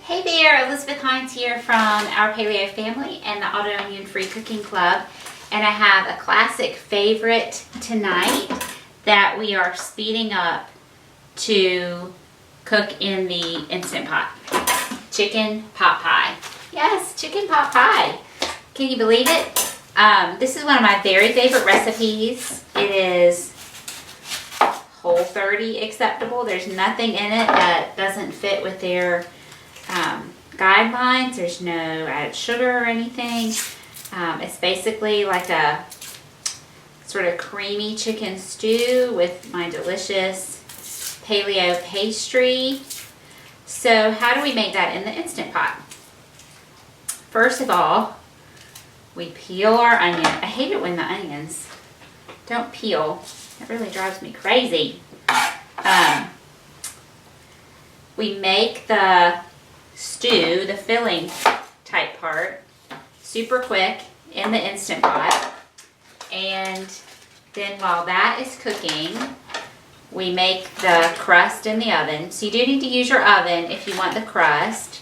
Hey there, Elizabeth Hines here from our Paleo family and the Autoimmune Free Cooking Club. And I have a classic favorite tonight that we are speeding up to cook in the Instant Pot. Chicken pot pie. Yes, chicken pot pie. Can you believe it? This is one of my very favorite recipes. It is Whole30 acceptable. There's nothing in it that doesn't fit with their guidelines. There's no added sugar or anything. It's basically like a sort of creamy chicken stew with my delicious paleo pastry. So how do we make that in the Instant Pot? First of all, we peel our onion. I hate it when the onions don't peel. It really drives me crazy. We make the stew, the filling type part, super quick in the Instant Pot. And then while that is cooking, we make the crust in the oven. So you do need to use your oven if you want the crust.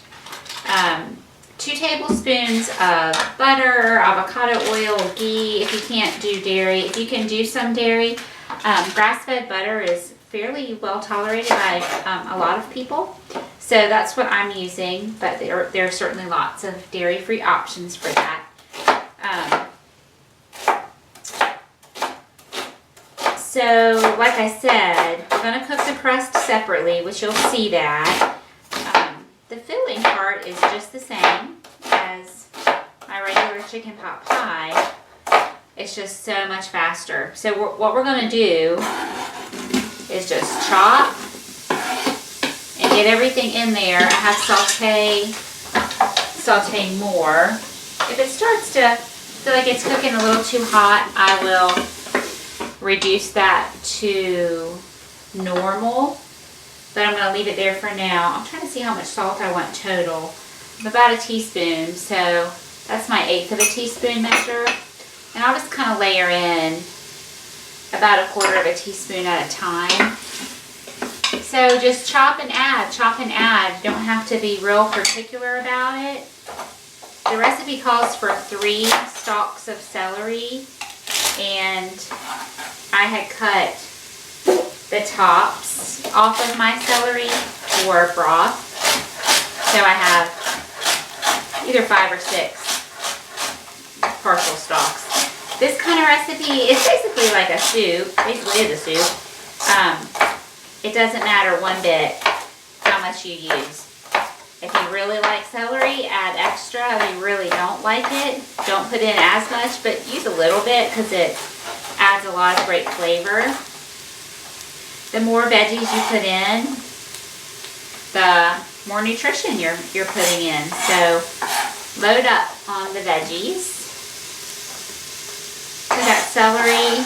2 tablespoons of butter, avocado oil, ghee, if you can't do dairy. If you can do some dairy, grass-fed butter is fairly well tolerated by a lot of people. So that's what I'm using, but there are certainly lots of dairy-free options for that. So like I said, we're going to cook the crust separately, which you'll see that. The filling part is just the same as my regular chicken pot pie. It's just so much faster. So what we're going to do is just chop and get everything in there. I have saute more. If it starts to feel like it's cooking a little too hot, I will reduce that to normal. But I'm going to leave it there for now. I'm trying to see how much salt I want total. About a teaspoon, so that's my 1/8 of a teaspoon measure. And I'll just kind of layer in about 1/4 of a teaspoon at a time. So just chop and add, chop and add. You don't have to be real particular about it. The recipe calls for 3 stalks of celery, and I had cut the tops off of my celery for broth. So I have either 5 or 6 partial stalks. This kind of recipe is basically like a soup. Basically is a soup. It doesn't matter one bit how much you use. If you really like celery, add extra. If you really don't like it, don't put in as much, but use a little bit because it adds a lot of great flavor. The more veggies you put in, the more nutrition you're putting in. So load up on the veggies. So I got celery,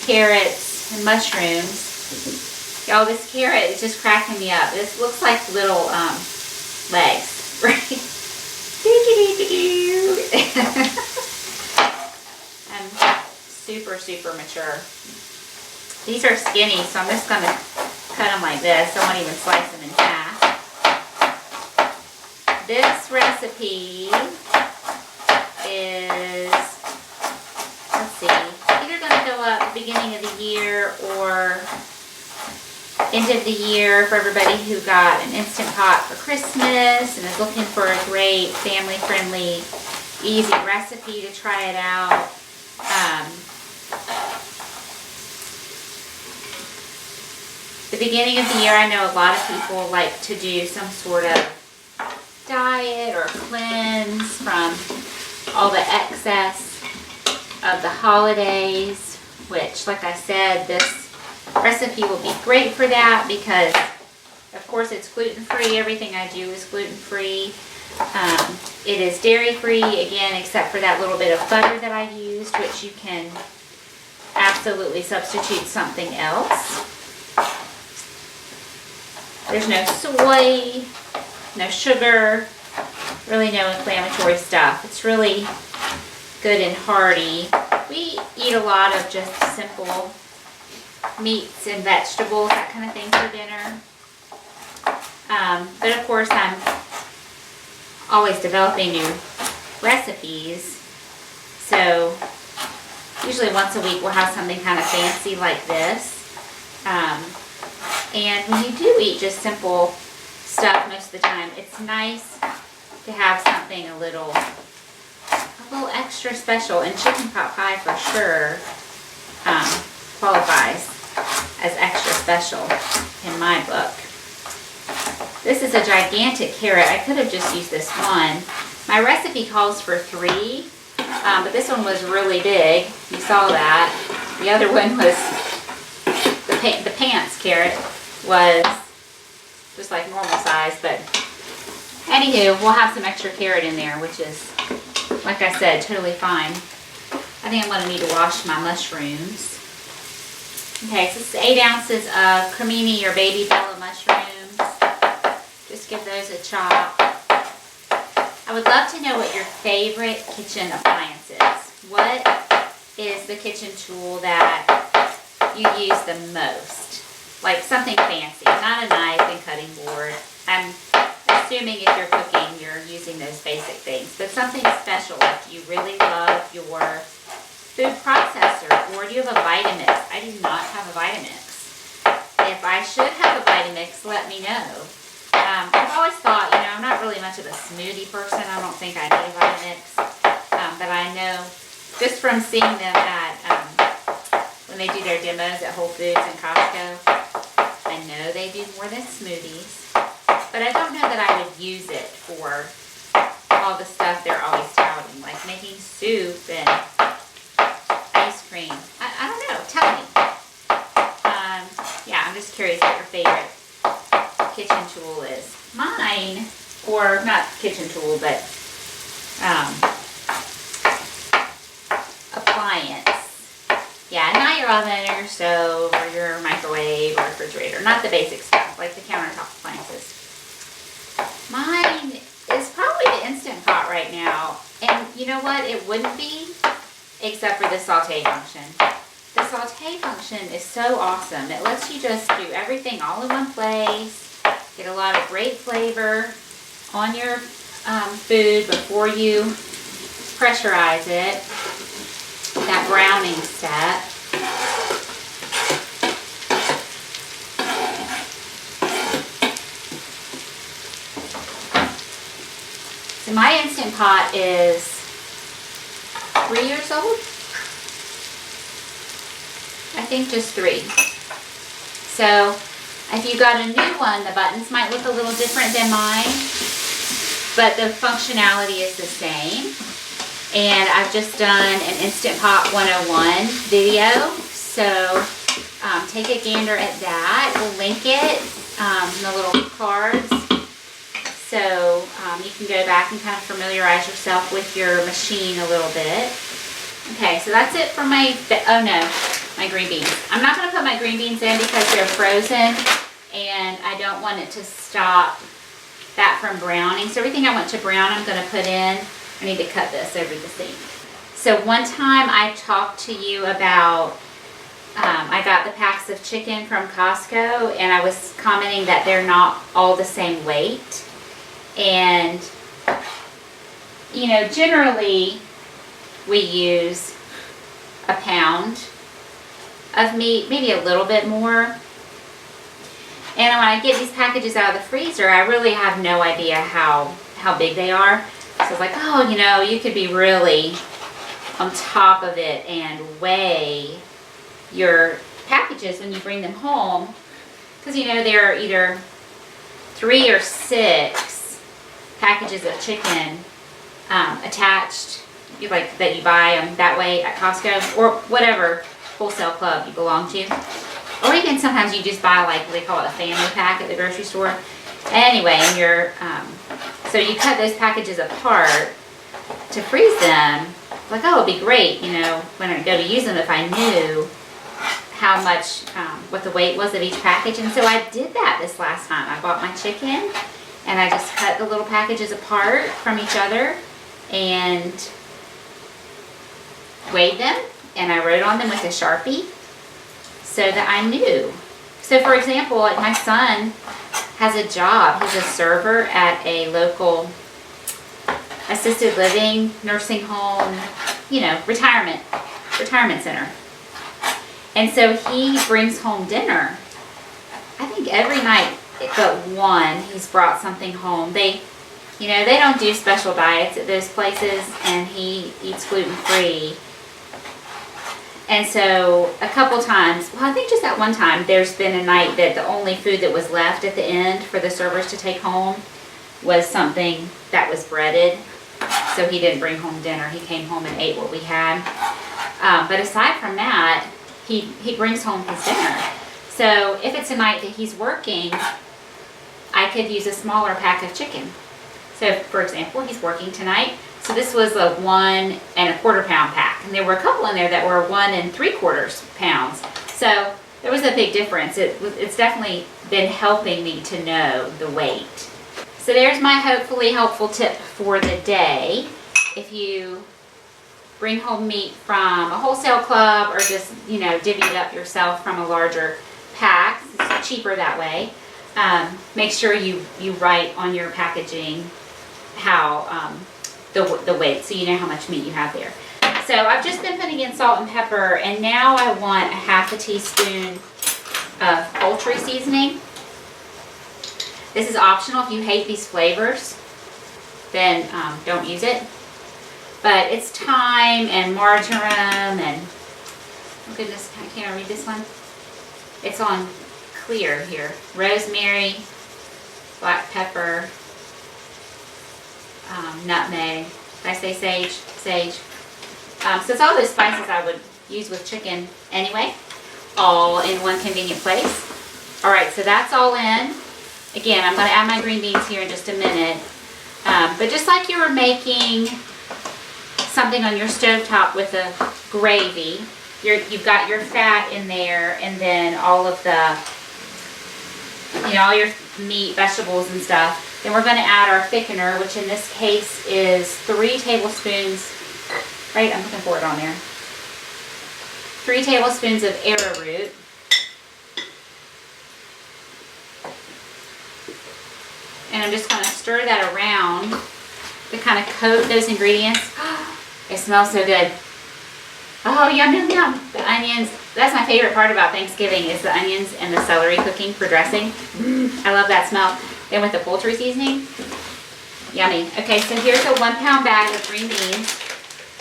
carrots, and mushrooms. Y'all, this carrot is just cracking me up. This looks like little legs, right? And super, super mature. These are skinny, so I'm just going to cut them like this. I won't even slice them in half. This recipe is, let's see, either going to go up beginning of the year or end of the year for everybody who got an Instant Pot for Christmas and is looking for a great family-friendly, easy recipe to try it out. The beginning of the year, I know a lot of people like to do some sort of diet or cleanse from all the excess of the holidays, which, like I said, this recipe will be great for that because, of course, it's gluten-free. Everything I do is gluten-free. It is dairy-free, again, except for that little bit of butter that I used, which you can absolutely substitute something else. There's no soy, no sugar, really no inflammatory stuff. It's really good and hearty. We eat a lot of just simple meats and vegetables, that kind of thing for dinner. But of course, I'm always developing new recipes. So usually once a week we'll have something kind of fancy like this. And when you do eat just simple stuff most of the time, it's nice to have something a little extra special. And chicken pot pie for sure qualifies as extra special in my book. This is a gigantic carrot. I could have just used this one. My recipe calls for 3, but this one was really big. You saw that. The other one was, the pants carrot was just like normal size, but anywho, we'll have some extra carrot in there, which is, like I said, totally fine. I think I'm going to need to wash my mushrooms. Okay, so this is 8 ounces of cremini or baby bella mushrooms. Just give those a chop. I would love to know what your favorite kitchen appliance is. What is the kitchen tool that you use the most? Like something fancy, not a knife and cutting board. I'm assuming if you're cooking, you're using those basic things, but something special, like you really love your food processor, or do you have a Vitamix? I do not have a Vitamix. If I should have a Vitamix, let me know. I've always thought, I'm not really much of a smoothie person. I don't think I need a Vitamix, but I know just from seeing them at when they do their demos at Whole Foods and Costco, I know they do more than smoothies, but I don't know that I would use it for all the stuff they're always touting, like making soup and ice cream. I don't know. Tell me. Yeah, I'm just curious what your favorite kitchen tool is. Mine, or not kitchen tool, but appliance. Yeah, not your oven or your stove or your microwave or refrigerator. Not the basic stuff, like the countertop appliances. Mine is probably the Instant Pot right now. And you know what? It wouldn't be, except for the saute function. The saute function is so awesome. It lets you just do everything all in one place. Get a lot of great flavor on your food before you pressurize it. That browning step. So my Instant Pot is 3 years old. I think just 3. So if you got a new one, the buttons might look a little different than mine, but the functionality is the same. And I've just done an Instant Pot 101 video, so take a gander at that. We'll link it in the little cards, so you can go back and kind of familiarize yourself with your machine a little bit. Okay, so that's it for my, oh no, my green beans. I'm not going to put my green beans in because they're frozen, and I don't want it to stop that from browning. So everything I want to brown, I'm going to put in. I need to cut this over the sink. So one time I talked to you about, I got the packs of chicken from Costco, and I was commenting that they're not all the same weight. And, generally we use a pound of meat, maybe a little bit more. And when I get these packages out of the freezer, I really have no idea how big they are. So it's like, oh, you could be really on top of it and weigh your packages when you bring them home. Because, there are either 3 or 6 packages of chicken attached, that you buy that way at Costco or whatever wholesale club you belong to. Or even sometimes you just buy, what they call it, a family pack at the grocery store. Anyway, and so you cut those packages apart to freeze them. Like, oh, it'd be great, when I go to use them if I knew how much, what the weight was of each package. And so I did that this last time. I bought my chicken, and I just cut the little packages apart from each other and weighed them, and I wrote on them with a Sharpie so that I knew. So for example, my son has a job. He's a server at a local assisted living, nursing home, you know, retirement center. And so he brings home dinner. I think every night but one, he's brought something home. They don't do special diets at those places, and he eats gluten-free. And so a couple times, well, I think just that one time, there's been a night that the only food that was left at the end for the servers to take home was something that was breaded. So he didn't bring home dinner. He came home and ate what we had. But aside from that, he brings home his dinner. So if it's a night that he's working, I could use a smaller pack of chicken. So for example, he's working tonight. So this was a 1 1/4 pound pack. And there were a couple in there that were 1 3/4 pounds. So there was a big difference. It's definitely been helping me to know the weight. So there's my hopefully helpful tip for the day. If you bring home meat from a wholesale club or just, you know, divvy it up yourself from a larger pack, it's cheaper that way. Make sure you write on your packaging how the weight, so you know how much meat you have there. So I've just been putting in salt and pepper, and now I want a 1/2 teaspoon of poultry seasoning. This is optional. If you hate these flavors, then don't use it. But it's thyme and marjoram and, oh goodness, can't I read this one? It's on clear here. Rosemary, black pepper, nutmeg. Did I say sage? Sage. So it's all those spices I would use with chicken anyway, all in one convenient place. All right, so that's all in. Again, I'm going to add my green beans here in just a minute. But just like you were making something on your stovetop with a gravy, you've got your fat in there, and then all of the, you know, all your meat, vegetables and stuff. Then we're going to add our thickener, which in this case is 3 tablespoons, right? I'm looking for it on there. 3 tablespoons of arrowroot. And I'm just going to stir that around to kind of coat those ingredients. It smells so good. Oh, yum, yum, yum. The onions, that's my favorite part about Thanksgiving, is the onions and the celery cooking for dressing. I love that smell. Then with the poultry seasoning, yummy. Okay, so here's a 1 pound bag of green beans.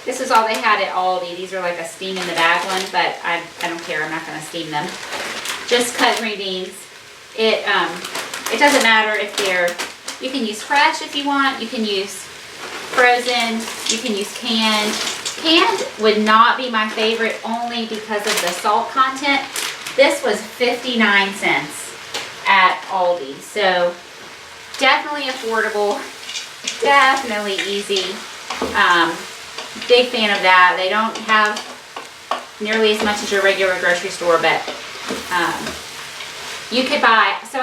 This is all they had at Aldi. These are like a steam in the bag one, but I don't care. I'm not going to steam them. Just cut green beans. It doesn't matter if you can use fresh if you want. You can use frozen. You can use canned. Canned would not be my favorite, only because of the salt content. This was 59 cents at Aldi. So definitely affordable, definitely easy. Big fan of that. They don't have nearly as much as your regular grocery store, but you could buy. So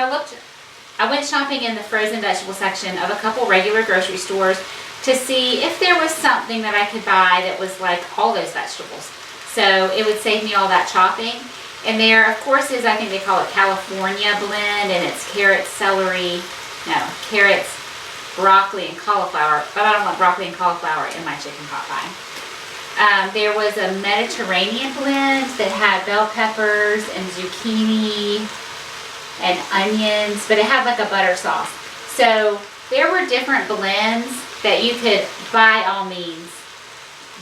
I went shopping in the frozen vegetable section of a couple regular grocery stores to see if there was something that I could buy that was like all those vegetables. So it would save me all that chopping. And there, of course, is, I think they call it California blend, and it's carrots, broccoli, and cauliflower. But I don't want broccoli and cauliflower in my chicken pot pie. There was a Mediterranean blend that had bell peppers and zucchini and onions, but it had like a butter sauce. So there were different blends that you could, by all means,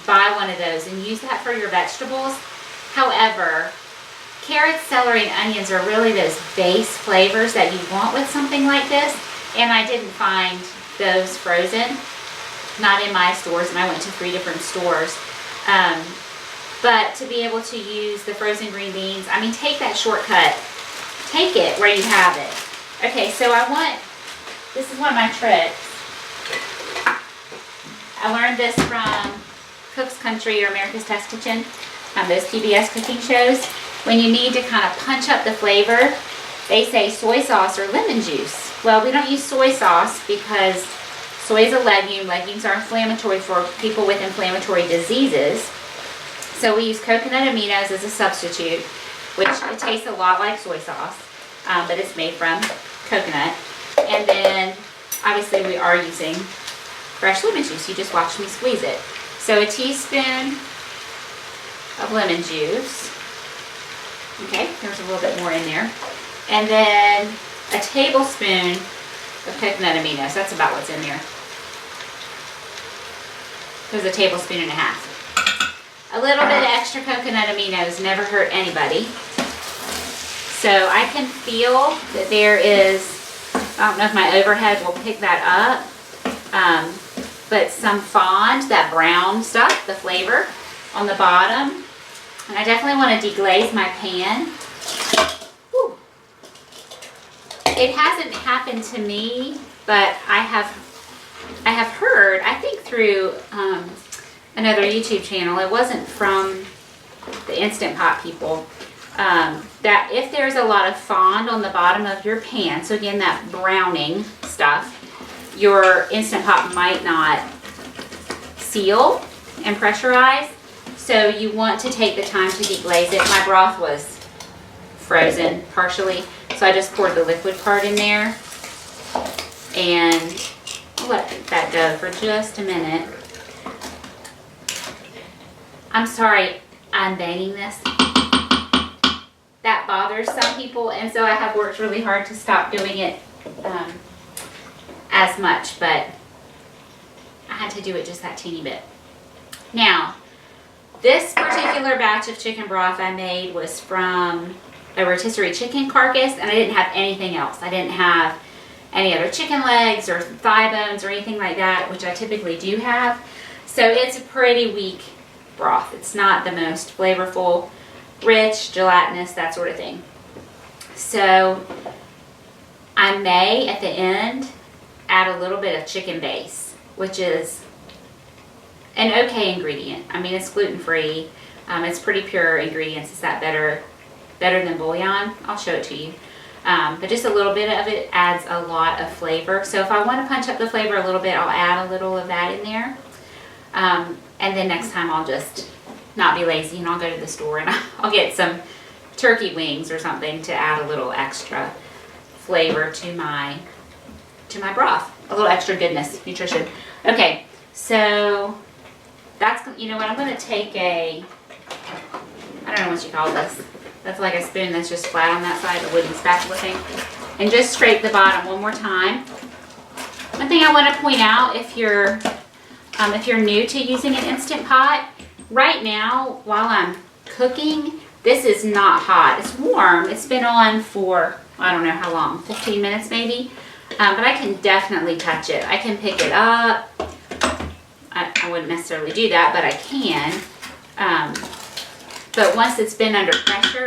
buy one of those and use that for your vegetables. However, carrots, celery, and onions are really those base flavors that you want with something like this, and I didn't find those frozen, not in my stores, and I went to 3 different stores. But to be able to use the frozen green beans, I mean, take that shortcut. Take it where you have it. Okay, so this is one of my tricks. I learned this from Cook's Country or America's Test Kitchen, those PBS cooking shows. When you need to kind of punch up the flavor, they say soy sauce or lemon juice. Well, we don't use soy sauce because soy is a legume. Legumes are inflammatory for people with inflammatory diseases. So we use coconut aminos as a substitute, which it tastes a lot like soy sauce. but it's made from coconut. And then obviously we are using fresh lemon juice. You just watched me squeeze it. So a teaspoon of lemon juice. Okay, there's a little bit more in there. And then a tablespoon of coconut aminos. That's about what's in there. There's a tablespoon and a half. A little bit of extra coconut aminos never hurt anybody. So I can feel that there is, I don't know if my overhead will pick that up, but some fond, that brown stuff, the flavor on the bottom. And I definitely want to deglaze my pan. Whew. It hasn't happened to me, but I have heard, I think through another YouTube channel, it wasn't from the Instant Pot people, that if there's a lot of fond on the bottom of your pan, so again that browning stuff, your Instant Pot might not seal and pressurize. So you want to take the time to deglaze it. My broth was frozen partially, so I just poured the liquid part in there. And I'll let that go for just a minute. I'm sorry, I'm banging this. That bothers some people, and so I have worked really hard to stop doing it as much, but I had to do it just that teeny bit. Now, this particular batch of chicken broth I made was from a rotisserie chicken carcass, and I didn't have anything else. I didn't have any other chicken legs or thigh bones or anything like that, which I typically do have. So it's a pretty weak broth. It's not the most flavorful, rich, gelatinous, that sort of thing. So I may, at the end, add a little bit of chicken base, which is an okay ingredient. I mean, it's gluten-free. It's pretty pure ingredients. Is that better than bouillon? I'll show it to you. But just a little bit of it adds a lot of flavor. So if I want to punch up the flavor a little bit, I'll add a little of that in there. And then next time I'll just not be lazy and I'll go to the store and I'll get some turkey wings or something to add a little extra flavor to my broth. A little extra goodness, nutrition. Okay, so that's, you know what, I'm going to take I don't know what you call this. That's like a spoon that's just flat on that side, a wooden spatula thing. And just scrape the bottom one more time. One thing I want to point out, if you're new to using an Instant Pot, right now while I'm cooking, this is not hot. It's warm. It's been on for, I don't know how long, 15 minutes maybe. But I can definitely touch it. I can pick it up. I wouldn't necessarily do that, but I can. But once it's been under pressure,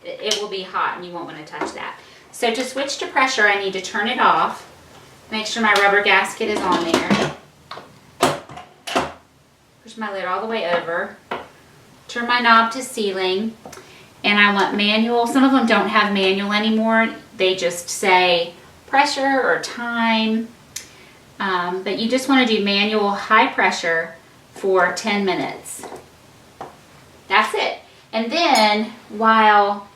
it will be hot and you won't want to touch that. So to switch to pressure, I need to turn it off. Make sure my rubber gasket is on there. Push my lid all the way over. Turn my knob to sealing. And I want manual. Some of them don't have manual anymore. They just say pressure or time. But you just want to do manual high pressure for 10 minutes. That's it. And then while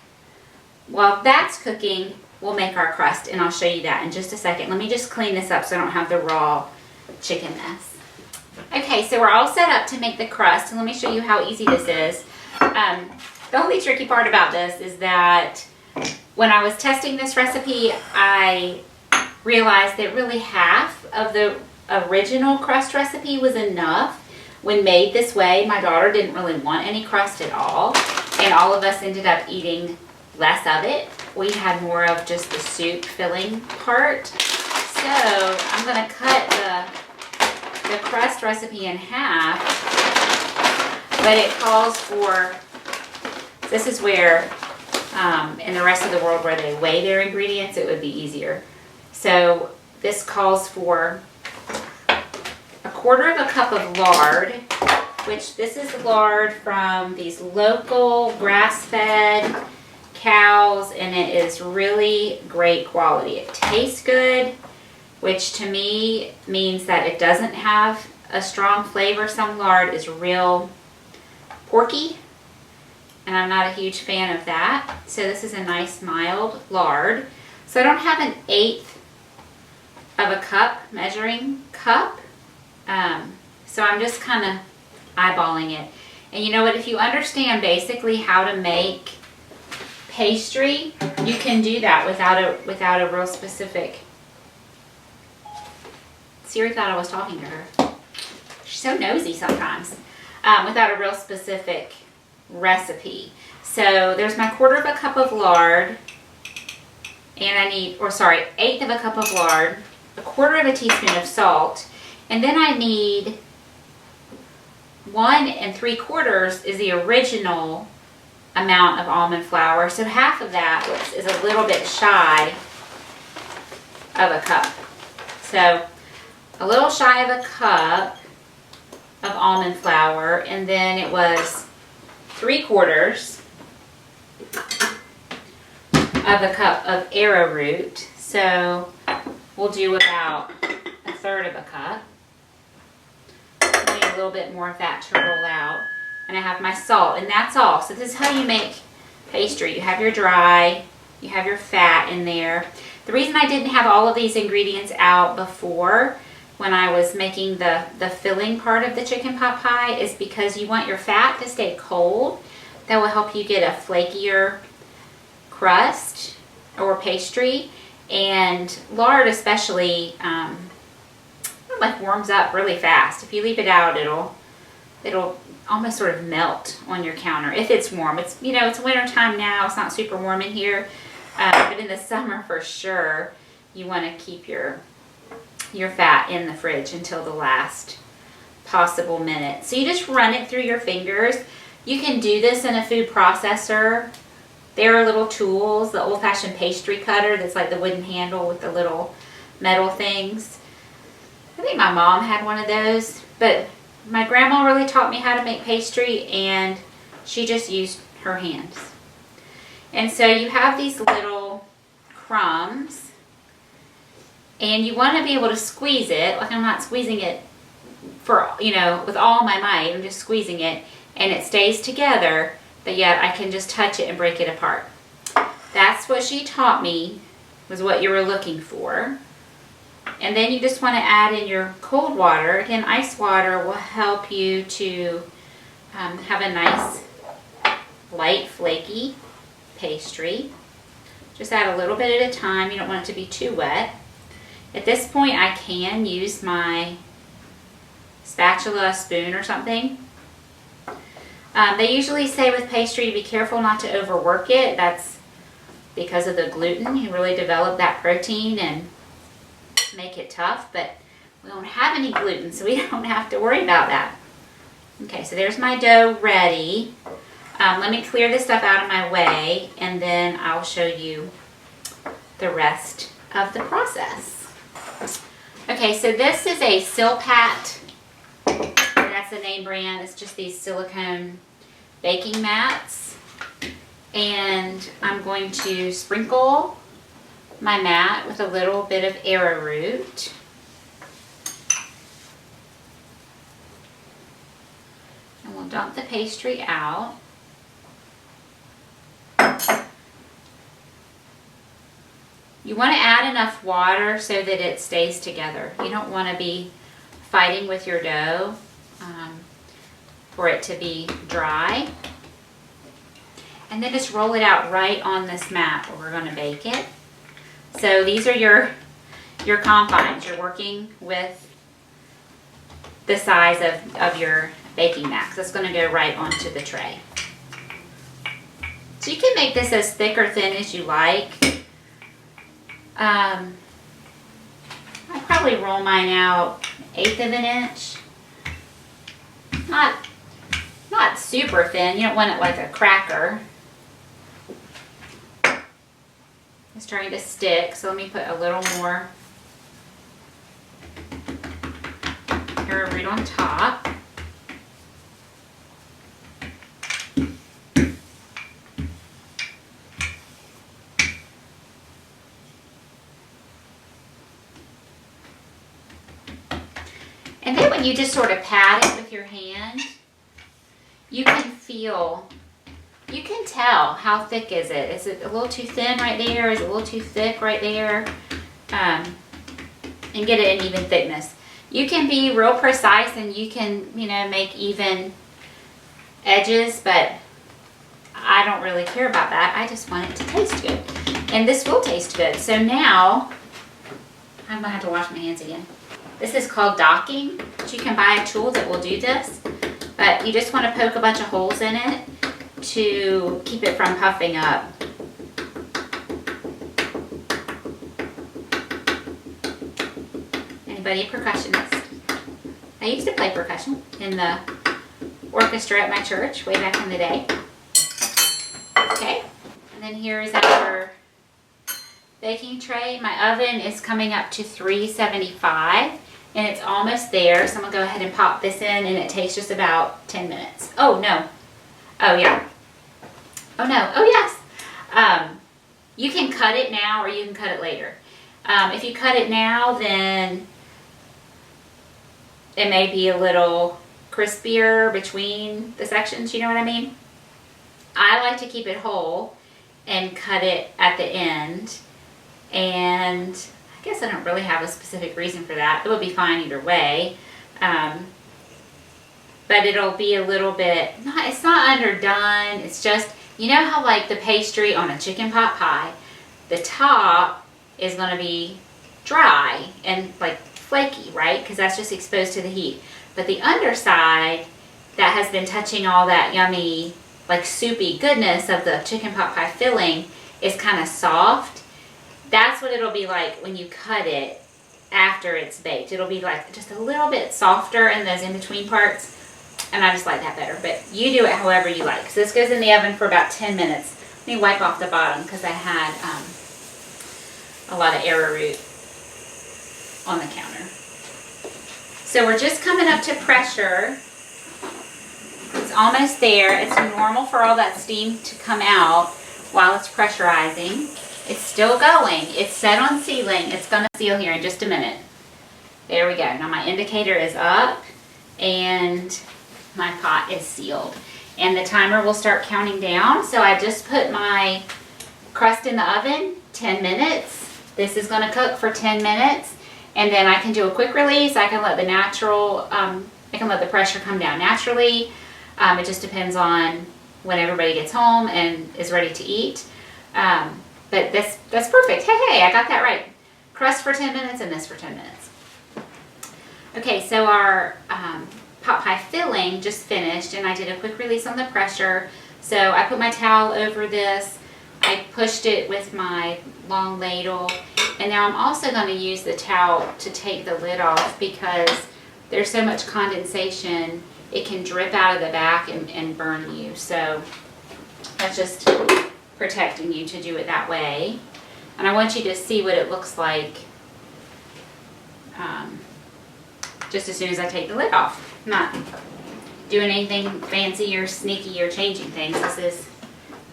that's cooking, we'll make our crust, and I'll show you that in just a second. Let me just clean this up so I don't have the raw chicken mess. Okay, so we're all set up to make the crust, and let me show you how easy this is. The only tricky part about this is that when I was testing this recipe, I realized that really half of the original crust recipe was enough. When made this way, my daughter didn't really want any crust at all, and all of us ended up eating less of it. We had more of just the soup filling part. So I'm going to cut the crust recipe in half, but it calls for, this is where in the rest of the world where they weigh their ingredients, it would be easier. So this calls for 1/4 cup of lard, which this is lard from these local grass-fed cows, and it is really great quality. It tastes good, which to me means that it doesn't have a strong flavor. Some lard is real porky, and I'm not a huge fan of that. So this is a nice mild lard. So I don't have an 1/8 of a cup, measuring cup. So I'm just kind of eyeballing it. And you know what, if you understand basically how to make pastry, you can do that without a real specific. Siri thought I was talking to her. She's so nosy sometimes. Without a real specific recipe. So there's my 1/4 of a cup of lard, and I need, 1/8 of a cup of lard, 1/4 of a teaspoon of salt, and then I need 1 3/4 is the original amount of almond flour. So half of that is a little bit shy of a cup. So a little shy of a cup of almond flour, and then it was 3/4 of a cup of arrowroot. So we'll do about 1/3 of a cup. I need a little bit more of that to roll out. And I have my salt, and that's all. So this is how you make pastry. You have your dry, you have your fat in there. The reason I didn't have all of these ingredients out before when I was making the filling part of the chicken pot pie is because you want your fat to stay cold. That will help you get a flakier crust or pastry. And lard especially like warms up really fast. If you leave it out, it'll almost sort of melt on your counter if it's warm. It's, you know, it's winter time now. It's not super warm in here, but in the summer for sure, you want to keep your fat in the fridge until the last possible minute. So you just run it through your fingers. You can do this in a food processor. There are little tools, the old-fashioned pastry cutter that's like the wooden handle with the little metal things. I think my mom had one of those, but my grandma really taught me how to make pastry, and she just used her hands. And so you have these little crumbs, and you want to be able to squeeze it. Like, I'm not squeezing it for, you know, with all my might. I'm just squeezing it, and it stays together, but yet I can just touch it and break it apart. That's what she taught me, was what you were looking for. And then you just want to add in your cold water. Again, ice water will help you to have a nice, light, flaky pastry. Just add a little bit at a time. You don't want it to be too wet. At this point, I can use my spatula, spoon, or something. They usually say with pastry to be careful not to overwork it. That's because of the gluten. You really develop that protein and make it tough, but we don't have any gluten, so we don't have to worry about that. Okay, so there's my dough ready. Let me clear this stuff out of my way, and then I'll show you the rest of the process. Okay, so this is a Silpat. That's the name brand. It's just these silicone baking mats. And I'm going to sprinkle my mat with a little bit of arrowroot. And we'll dump the pastry out. You want to add enough water so that it stays together. You don't want to be fighting with your dough for it to be dry. And then just roll it out right on this mat where we're going to bake it. So these are your confines. You're working with the size of your baking mat, because it's going to go right onto the tray. So you can make this as thick or thin as you like. I probably roll mine out 1/8 of an inch. Not super thin. You don't want it like a cracker. It's starting to stick, so let me put a little more arrowroot on top. And then when you just sort of pat it with your hand, you you can tell how thick is it. Is it a little too thin right there? Is it a little too thick right there? And get it an even thickness. You can be real precise and you can, you know, make even edges, but I don't really care about that. I just want it to taste good. And this will taste good. So now, I'm gonna have to wash my hands again. This is called docking, but you can buy a tool that will do this. But you just want to poke a bunch of holes in it to keep it from puffing up. Anybody a percussionist? I used to play percussion in the orchestra at my church way back in the day. Okay, and then here is our baking tray. My oven is coming up to 375 and it's almost there. So I'm gonna go ahead and pop this in and it takes just about 10 minutes. Oh no, oh yeah, oh no, oh yes. You can cut it now or you can cut it later. If you cut it now, then it may be a little crispier between the sections, you know what I mean? I like to keep it whole and cut it at the end, and I guess I don't really have a specific reason for that. It would be fine either way, but it'll be a little bit, it's not underdone, it's just, you know how like the pastry on a chicken pot pie, the top is going to be dry and like flaky, right? Because that's just exposed to the heat. But the underside that has been touching all that yummy, like soupy goodness of the chicken pot pie filling is kind of soft. That's what it'll be like when you cut it after it's baked. It'll be like just a little bit softer in those in-between parts. And I just like that better. But you do it however you like. So this goes in the oven for about 10 minutes. Let me wipe off the bottom because I had a lot of arrowroot on the counter. So we're just coming up to pressure. It's almost there. It's normal for all that steam to come out while it's pressurizing. It's still going. It's set on sealing. It's going to seal here in just a minute. There we go. Now my indicator is up and my pot is sealed. And the timer will start counting down. So I just put my crust in the oven, 10 minutes. This is going to cook for 10 minutes. And then I can do a quick release. I can let the pressure come down naturally. It just depends on when everybody gets home and is ready to eat. But that's perfect. Hey, I got that right. Crust for 10 minutes and this for 10 minutes. Okay, so our pot pie filling just finished and I did a quick release on the pressure. So I put my towel over this. I pushed it with my long ladle, and now I'm also going to use the towel to take the lid off because there's so much condensation it can drip out of the back and burn you. So that's just protecting you to do it that way. And I want you to see what it looks like just as soon as I take the lid off. I'm not doing anything fancy or sneaky or changing things.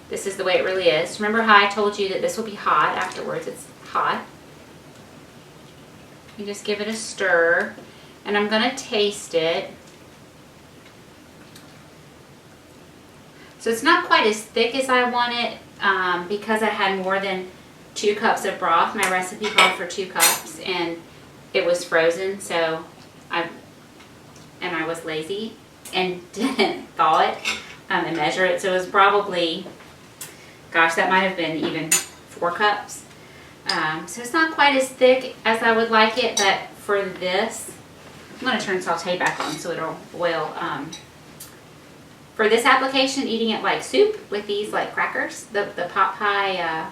This is the way it really is. Remember how I told you that this will be hot afterwards? It's hot. You just give it a stir, and I'm going to taste it. So it's not quite as thick as I want it because I had more than 2 cups of broth. My recipe called for 2 cups, and it was frozen, so I was lazy and didn't thaw it and measure it. So it was probably, gosh, that might have been even 4 cups. So it's not quite as thick as I would like it, but for this, I'm going to turn saute back on so it'll boil. For this application, eating it like soup with these like crackers, the pot pie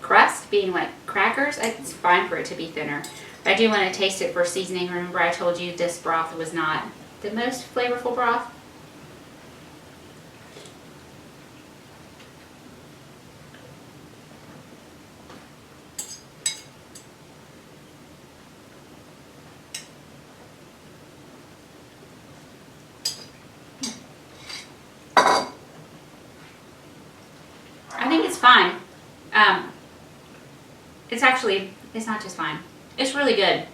crust being like crackers, it's fine for it to be thinner. But I do want to taste it for seasoning. Remember I told you this broth was not the most flavorful broth. I think it's fine. It's not just fine. It's really good.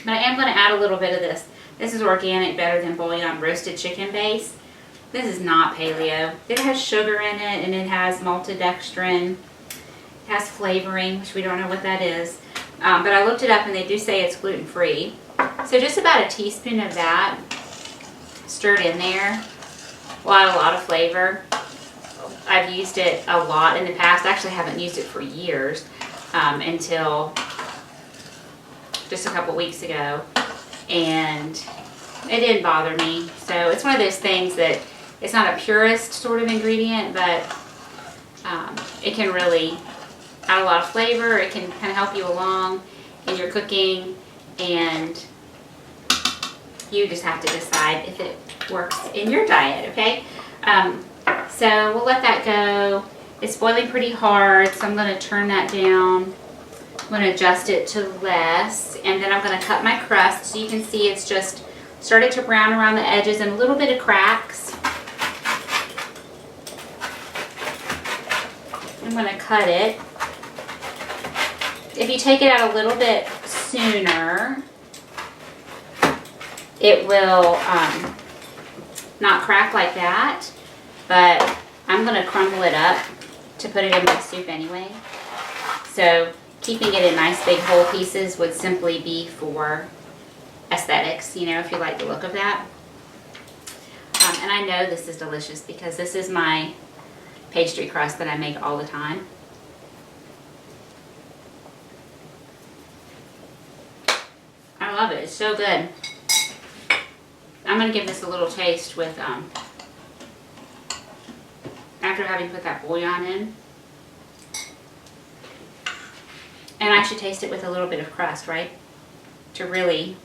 But I am going to add a little bit of this. This is organic, better than bouillon roasted chicken base. This is not paleo. It has sugar in it, and it has maltodextrin. It has flavoring, which we don't know what that is. But I looked it up, and they do say it's gluten-free. So just about a teaspoon of that stirred in there will add a lot of flavor. I've used it a lot in the past. I actually haven't used it for years until just a couple weeks ago, and it didn't bother me. So it's one of those things that it's not a purist sort of ingredient, but it can really add a lot of flavor. It can kind of help you along in your cooking, and you just have to decide if it works in your diet, okay? So we'll let that go. It's boiling pretty hard, so I'm going to turn that down. I'm going to adjust it to less, and then I'm going to cut my crust. So you can see it's just started to brown around the edges and a little bit of cracks. I'm going to cut it. If you take it out a little bit sooner, it will not crack like that, but I'm going to crumble it up to put it in my soup anyway. So keeping it in nice big whole pieces would simply be for aesthetics, you know, if you like the look of that. And I know this is delicious because this is my pastry crust that I make all the time. I love it. It's so good. I'm going to give this a little taste with, after having put that bouillon in. And I should taste it with a little bit of crust, right? To really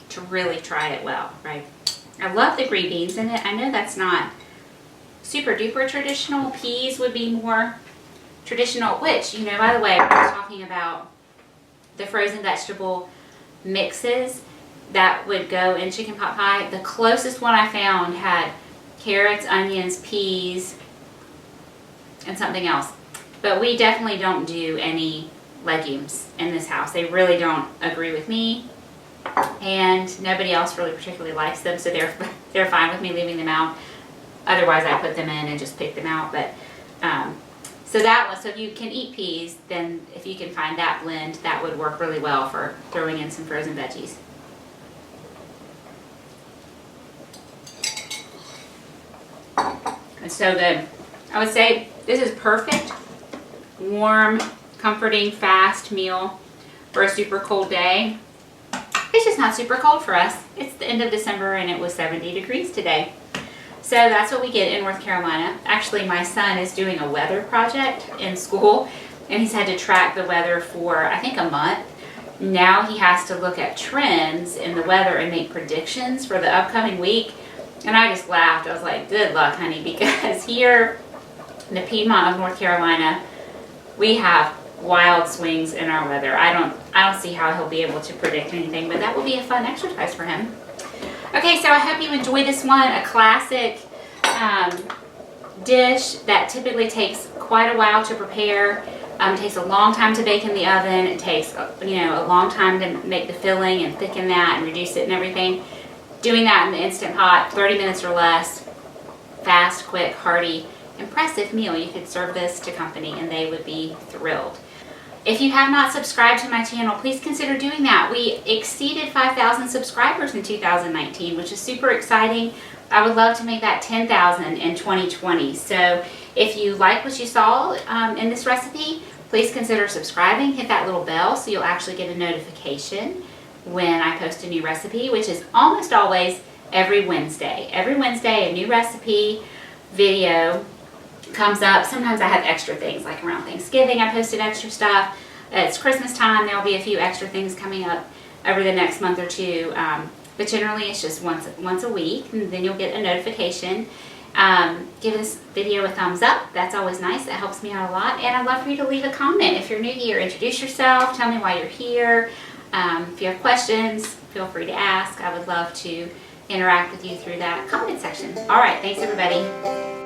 try it well, right? I love the green beans in it. I know that's not super duper traditional. Peas would be more traditional, which, you know, by the way, I was talking about the frozen vegetable mixes that would go in chicken pot pie. The closest one I found had carrots, onions, peas, and something else. But we definitely don't do any legumes in this house. They really don't agree with me, and nobody else really particularly likes them, so they're fine with me leaving them out. Otherwise, I put them in and just pick them out. But so that one, so if you can eat peas, then if you can find that blend, that would work really well for throwing in some frozen veggies. It's so good. I would say this is perfect, warm, comforting, fast meal for a super cold day. It's just not super cold for us. It's the end of December and it was 70 degrees today. So that's what we get in North Carolina. Actually, my son is doing a weather project in school, and he's had to track the weather for, I think, a month. Now he has to look at trends in the weather and make predictions for the upcoming week. And I just laughed. I was like, good luck, honey, because here in the Piedmont of North Carolina, we have wild swings in our weather. I don't see how he'll be able to predict anything, but that will be a fun exercise for him. Okay, so I hope you enjoyed this one. A classic dish that typically takes quite a while to prepare. It takes a long time to bake in the oven. It takes, you know, a long time to make the filling and thicken that and reduce it and everything. Doing that in the Instant Pot, 30 minutes or less. Fast, quick, hearty, impressive meal. You could serve this to company and they would be thrilled. If you have not subscribed to my channel, please consider doing that. We exceeded 5,000 subscribers in 2019, which is super exciting. I would love to make that 10,000 in 2020. So if you like what you saw in this recipe, please consider subscribing. Hit that little bell so you'll actually get a notification when I post a new recipe, which is almost always every Wednesday. Every Wednesday, a new recipe video comes up. Sometimes I have extra things, like around Thanksgiving I posted extra stuff. It's Christmas time, there'll be a few extra things coming up over the next month or two, but generally it's just once a week, and then you'll get a notification. Give this video a thumbs up. That's always nice. That helps me out a lot, and I'd love for you to leave a comment. If you're new here, introduce yourself, tell me why you're here. If you have questions, feel free to ask. I would love to interact with you through that comment section. All right, thanks everybody.